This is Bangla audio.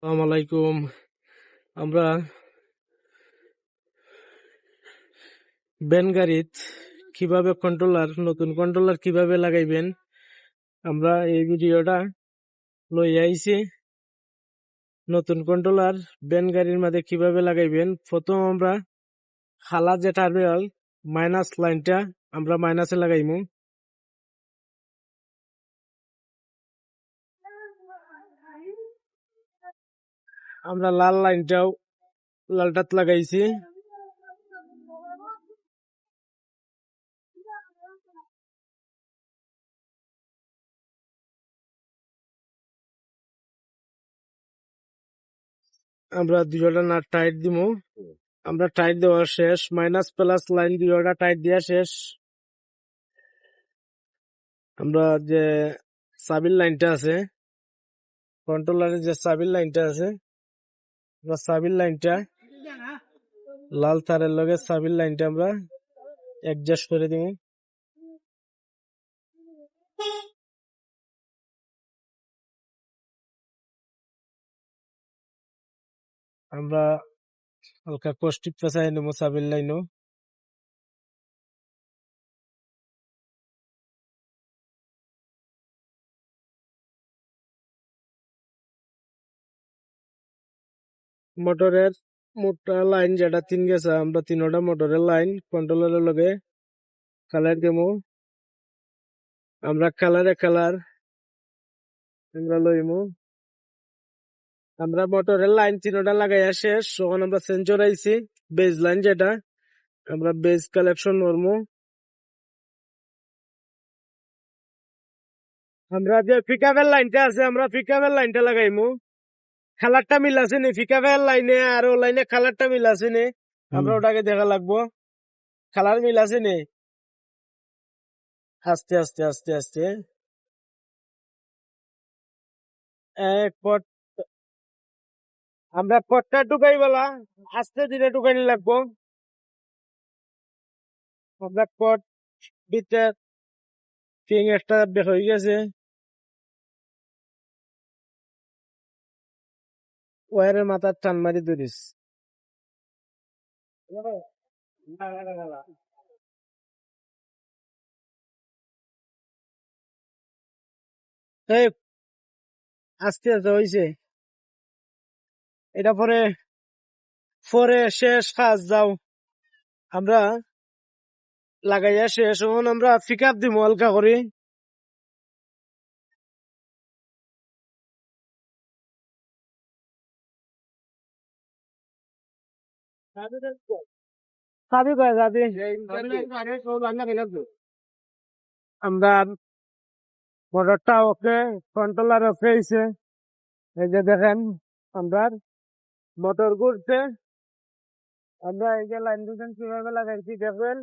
আসসালামু আলাইকুম। আমরা ভ্যান গাড়িত কিভাবে নতুন কন্ট্রোলার কিভাবে লাগাইবেন আমরা এই ভিডিওটা লই আইছি। নতুন কন্ট্রোলার ভ্যান গাড়ির মধ্যে কিভাবে লাগাইবেন, প্রথম আমরা খালা যে টার্মিনাল মাইনাস লাইনটা আমরা মাইনাসে লাগাইমু। আমরা লালটাত লাগাইছি। আমরা দুইটা নাট টাইট দিমু। আমরা টাইট দেওয়া শেষ, মাইনাস প্লাস লাইন দুইটা টাইট দেওয়া শেষ। আমরা যে সাবির লাইনটা আছে, কন্ট্রোলারের যে সাবির লাইনটা আছে, আমরা সাবির লাইনটা লাল তারের লগে সাবির লাইনটা আমরা অ্যাডজাস্ট করে দিব। আমরা হালকা কষ্টিক পেঁচাই নেবো সাবির লাইনও। মোটরের মোটা লাইন যেটা 3 গেছে, আমরা 3টা মোটরের লাইন কন্ট্রোলারের লগে কালার দেবো। আমরা কালার আমরা লইমু। আমরা মোটরের লাইন 3টা লাগাইয়া শেষ, তখন আমরা সেন্সর আইছি বেজ লাইন যেটা আমরা বেজ কালেকশন করবো। আমরা যে পিকআপের লাইনটা আছে আমরা পিকআপের লাইনটা লাগাইমু। কালারটা মিল আছে নি পিকআপের লাইনে আর ও লাইনে কালারটা মিল আছে নি, আমরা ওটাকে দেখা লাগবো কালার মিল আছে নি। আস্তে আস্তে আস্তে আস্তে এক পট আমরা পটটা ঢুকাই বলা আস্তে ধীরে ঢুকাইনি লাগবো। আমরা পট ভিতরে পিং একটা বের হয়ে গেছে, ওয়ারের মাথার টান মারি ধরিস। এই আস্তে আস্তে হয়েছে এটা। পরে পরে শেষ কাজ যাও আমরা লাগাইয়া শেষ, এখন আমরা পিক আপ দিব হালকা করে। চাবি কয় চাবি আমরা মোটরটা ওকে, কন্ট্রোলার ওকে হয়েছে। এই যে দেখেন আমরা মোটর ঘুরছে। আমরা এই যে লাইন দুজন কিভাবে লাগাইছি দেখবেন।